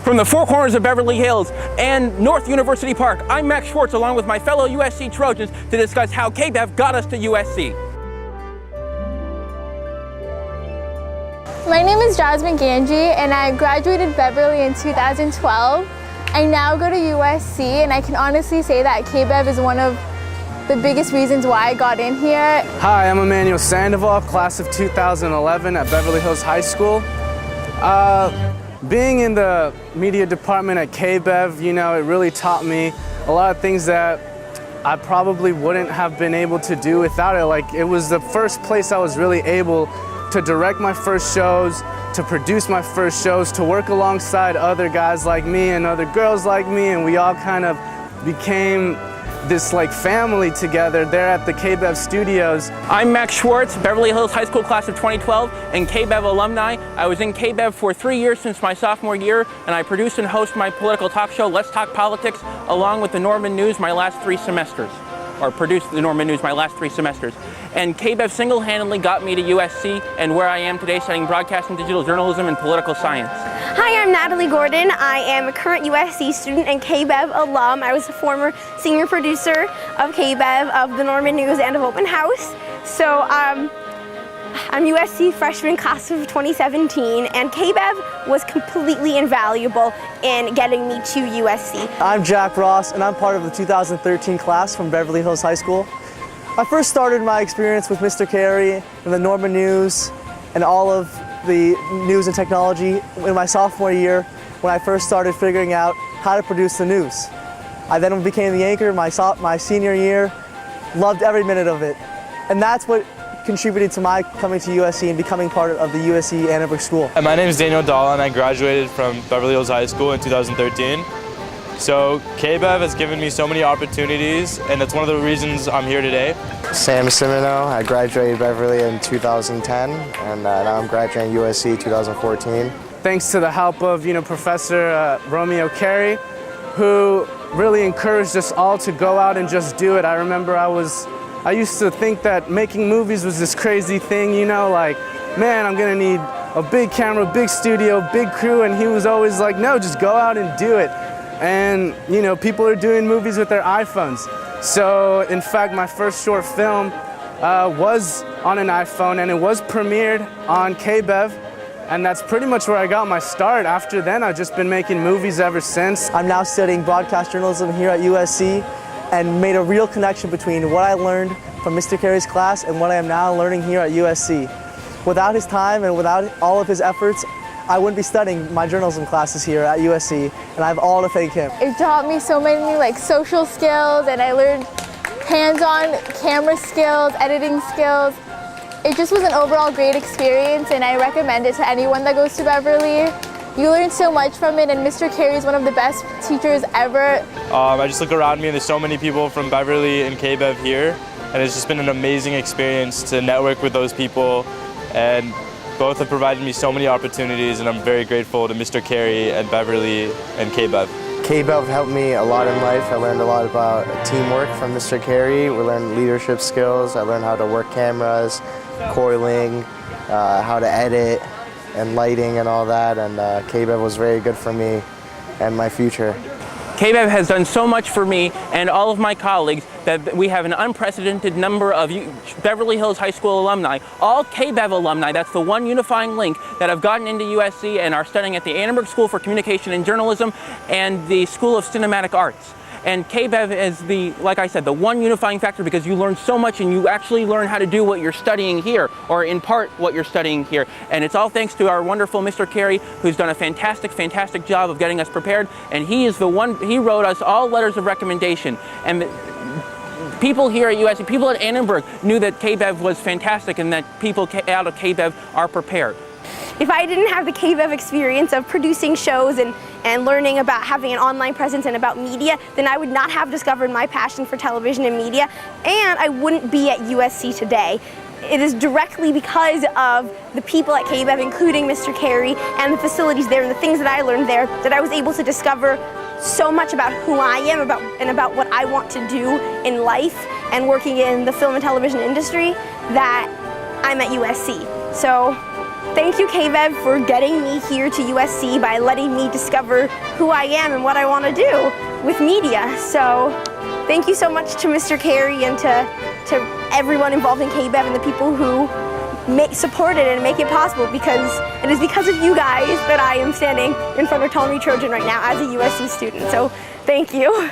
From the four corners of Beverly Hills and North University Park, I'm Max Schwartz along with my fellow USC Trojans to discuss how KBEV got us to USC. My name is Jasmine Ganji and I graduated Beverly in 2012. I now go to USC and I can honestly say that KBEV is one of the biggest reasons why I got in here. Hi, I'm Emmanuel Sandoval, class of 2011 at Beverly Hills High School. Being in the media department at KBEV, you know, it really taught me a lot of things that I probably wouldn't have been able to do without it. Like, it was the first place I was really able to direct my first shows, to produce my first shows, to work alongside other guys like me and other girls like me, and we all kind of became this like family together there at the KBEV studios. I'm Max Schwartz, Beverly Hills High School class of 2012 and KBEV alumni. I was in KBEV for 3 years since my sophomore year, and I produce and host my political talk show, Let's Talk Politics, along with the Norman News my last 3 semesters. Or produced the Norman News my last 3 semesters. And KBEV single-handedly got me to USC and where I am today studying broadcasting, digital journalism, and political science. Hi, I'm Natalie Gordon. I am a current USC student and KBEV alum. I was a former senior producer of KBEV, of the Norman News, and of Open House. So I'm USC freshman class of 2017, and KBEV was completely invaluable in getting me to USC. I'm Jack Ross, and I'm part of the 2013 class from Beverly Hills High School. I first started my experience with Mr. Carey and the Norman News and all of the news and technology in my sophomore year when I first started figuring out how to produce the news. I then became the anchor my senior year, loved every minute of it. And that's what contributed to my coming to USC and becoming part of the USC Annenberg School. My name is Daniel Dahl and I graduated from Beverly Hills High School in 2013. So KBEV has given me so many opportunities, and that's one of the reasons I'm here today. Sam Simino, I graduated Beverly in 2010 and now I'm graduating USC 2014. Thanks to the help of, Professor Romeo, Carey, who really encouraged us all to go out and just do it. I remember I used to think that making movies was this crazy thing, like, man, I'm gonna need a big camera, big studio, big crew, and he was always like, no, just go out and do it. And, people are doing movies with their iPhones. So, in fact, my first short film was on an iPhone, and it was premiered on KBEV, and that's pretty much where I got my start. After then, I've just been making movies ever since. I'm now studying broadcast journalism here at USC, and made a real connection between what I learned from Mr. Carey's class and what I am now learning here at USC. Without his time and without all of his efforts, I wouldn't be studying my journalism classes here at USC, and I have all to thank him. It taught me so many social skills, and I learned hands-on camera skills, editing skills. It just was an overall great experience, and I recommend it to anyone that goes to Beverly. You learn so much from it, and Mr. Carey is one of the best teachers ever. I just look around me and there's so many people from Beverly and KBEV here, and it's just been an amazing experience to network with those people, and both have provided me so many opportunities, and I'm very grateful to Mr. Carey and Beverly and KBEV. KBEV helped me a lot in life. I learned a lot about teamwork from Mr. Carey. We learned leadership skills. I learned how to work cameras, coiling, how to edit, and lighting and all that, and KBEV was very good for me and my future. KBEV has done so much for me and all of my colleagues that we have an unprecedented number of Beverly Hills High School alumni, all KBEV alumni. That's the one unifying link that have gotten into USC and are studying at the Annenberg School for Communication and Journalism and the School of Cinematic Arts. And KBEV is like I said, the one unifying factor, because you learn so much and you actually learn how to do what you're studying here, or in part what you're studying here. And it's all thanks to our wonderful Mr. Carey, who's done a fantastic, fantastic job of getting us prepared. And he wrote us all letters of recommendation. And people here at USC, people at Annenberg knew that KBEV was fantastic and that people out of KBEV are prepared. If I didn't have the KBEV experience of producing shows and learning about having an online presence and about media, then I would not have discovered my passion for television and media, and I wouldn't be at USC today. It is directly because of the people at KBEV, including Mr. Carey, and the facilities there and the things that I learned there, that I was able to discover so much about who I am and about what I want to do in life and working in the film and television industry, that I'm at USC. So thank you, KBEV, for getting me here to USC by letting me discover who I am and what I want to do with media. So thank you so much to Mr. Carey and to everyone involved in KBEV and the people who support it and make it possible, because it is because of you guys that I am standing in front of Ptolemy Trojan right now as a USC student. So thank you.